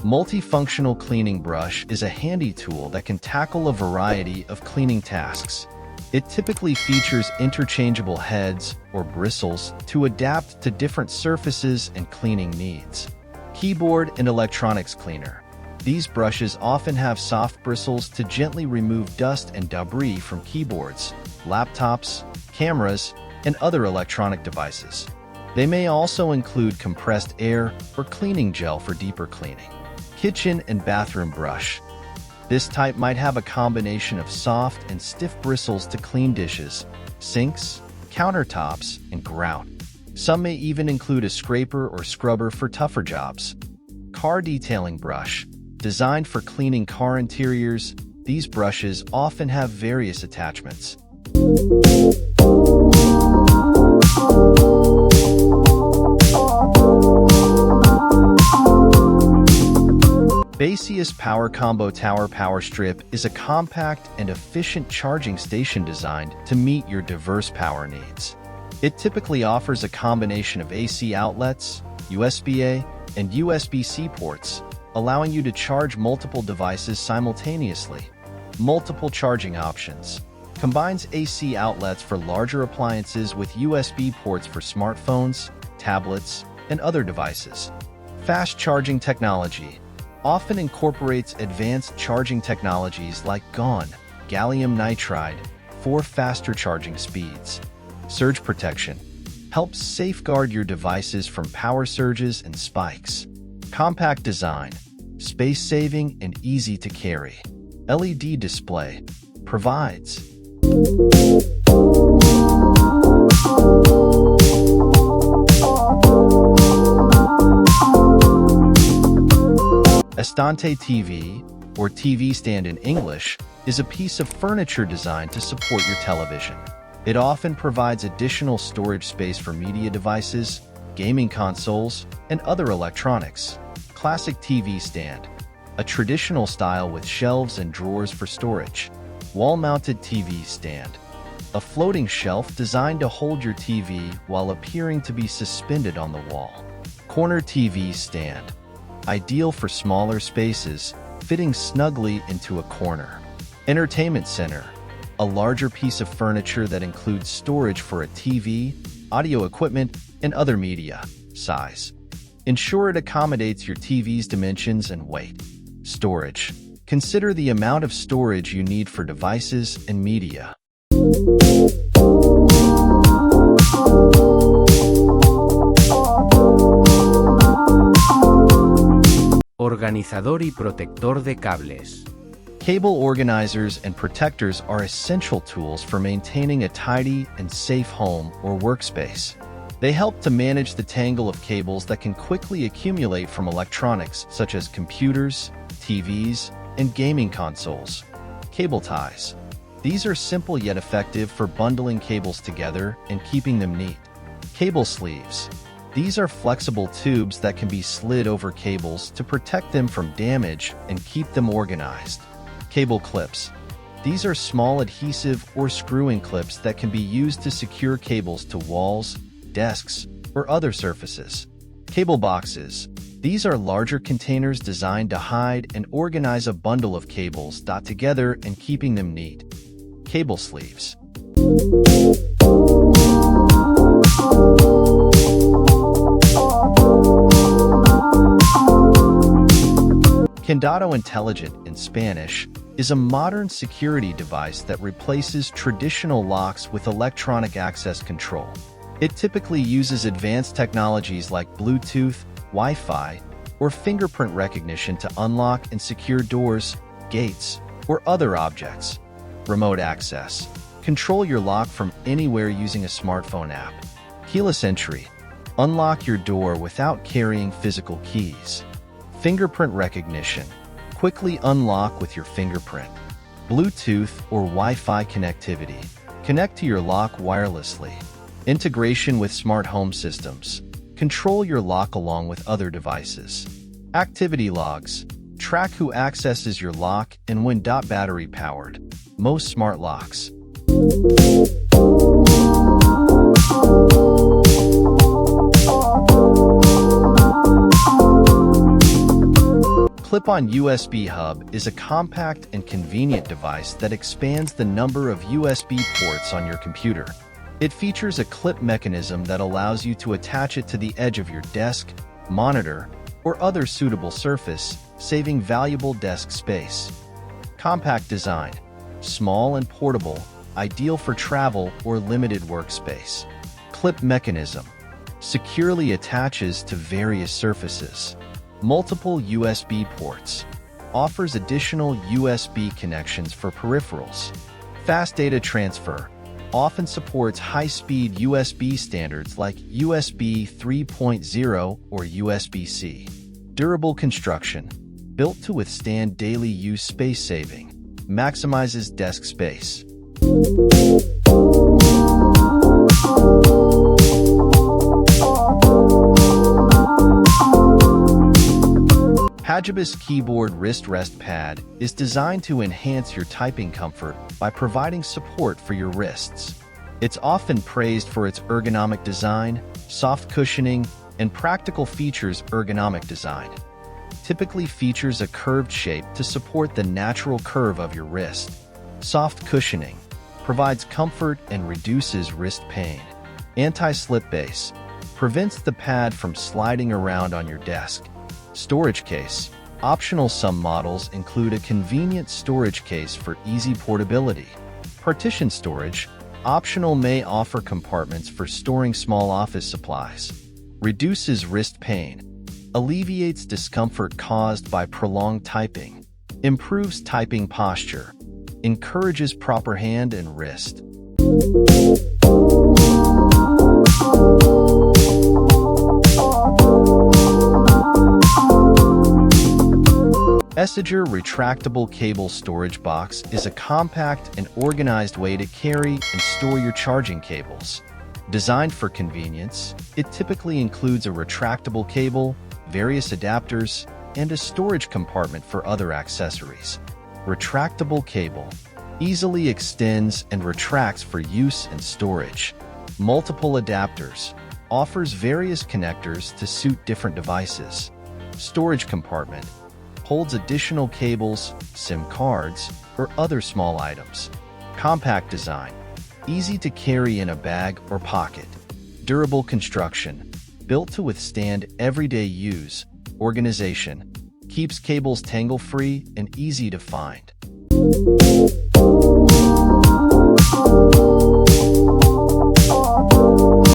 Multifunctional cleaning brush is a handy tool that can tackle a variety of cleaning tasks. It typically features interchangeable heads or bristles to adapt to different surfaces and cleaning needs. Keyboard and electronics cleaner. These brushes often have soft bristles to gently remove dust and debris from keyboards, laptops, cameras, and other electronic devices. They may also include compressed air or cleaning gel for deeper cleaning. Kitchen and bathroom brush. This type might have a combination of soft and stiff bristles to clean dishes, sinks, countertops, and grout. Some may even include a scraper or scrubber for tougher jobs. Car detailing brush. Designed for cleaning car interiors, these brushes often have various attachments. Baseus Powercombo Tower Powerstrip is a compact and efficient charging station designed to meet your diverse power needs. It typically offers a combination of AC outlets, USB-A, and USB-C ports, allowing you to charge multiple devices simultaneously. Multiple charging options. Combines AC outlets for larger appliances with USB ports for smartphones, tablets, and other devices. Fast charging technology. Often incorporates advanced charging technologies like GaN, gallium nitride, for faster charging speeds. Surge protection. Helps safeguard your devices from power surges and spikes. Compact design. Space-saving and easy to carry. LED display. Provides Estante TV, or TV stand in English, is a piece of furniture designed to support your television. It often provides additional storage space for media devices, gaming consoles, and other electronics. Classic TV stand. A traditional style with shelves and drawers for storage. Wall-mounted TV stand. A floating shelf designed to hold your TV while appearing to be suspended on the wall. Corner TV stand. Ideal for smaller spaces, fitting snugly into a corner. Entertainment center. A larger piece of furniture that includes storage for a TV, audio equipment, and other media. Size. Ensure it accommodates your TV's dimensions and weight. Storage. Consider the amount of storage you need for devices and media. Organizador y protector de cables. Cable organizers and protectors are essential tools for maintaining a tidy and safe home or workspace. They help to manage the tangle of cables that can quickly accumulate from electronics such as computers, TVs, and gaming consoles. Cable ties. These are simple yet effective for bundling cables together and keeping them neat. Cable sleeves. These are flexible tubes that can be slid over cables to protect them from damage and keep them organized. Cable clips. These are small adhesive or screw-in clips that can be used to secure cables to walls, desks, or other surfaces. Cable boxes. These are larger containers designed to hide and organize a bundle of cables together and keeping them neat. Cable sleeves. Candado Inteligente, in Spanish, is a modern security device that replaces traditional locks with electronic access control. It typically uses advanced technologies like Bluetooth, Wi-Fi, or fingerprint recognition to unlock and secure doors, gates, or other objects. Remote access. Control your lock from anywhere using a smartphone app. Keyless entry. Unlock your door without carrying physical keys. Fingerprint recognition. Quickly unlock with your fingerprint. Bluetooth or Wi-Fi connectivity. Connect to your lock wirelessly. Integration with smart home systems. Control your lock along with other devices. Activity logs. Track who accesses your lock and when. Battery powered. Most smart locks. clip-on USB hub is a compact and convenient device that expands the number of USB ports on your computer. It features a clip mechanism that allows you to attach it to the edge of your desk, monitor, or other suitable surface, saving valuable desk space. Compact design, small and portable, ideal for travel or limited workspace. Clip mechanism, securely attaches to various surfaces. Multiple USB ports, offers additional USB connections for peripherals. Fast data transfer, often supports high-speed USB standards like USB 3.0 or USB-C. Durable construction, built to withstand daily use, space-saving, maximizes desk space. Hagibis keyboard wrist rest pad is designed to enhance your typing comfort by providing support for your wrists. It's often praised for its ergonomic design, soft cushioning, and practical features. Ergonomic design typically features a curved shape to support the natural curve of your wrist. Soft cushioning provides comfort and reduces wrist pain. Anti-slip base prevents the pad from sliding around on your desk. Storage case. Optional, some models include a convenient storage case for easy portability. Partition storage. Optional, may offer compartments for storing small office supplies. Reduces wrist pain. Alleviates discomfort caused by prolonged typing. Improves typing posture. Encourages proper hand and wrist. Essager retractable cable storage box is a compact and organized way to carry and store your charging cables. Designed for convenience, it typically includes a retractable cable, various adapters, and a storage compartment for other accessories. Retractable cable easily extends and retracts for use and storage. Multiple adapters offers various connectors to suit different devices. Storage compartment holds additional cables, SIM cards, or other small items. Compact design, easy to carry in a bag or pocket. Durable construction, built to withstand everyday use. Organization, keeps cables tangle-free and easy to find.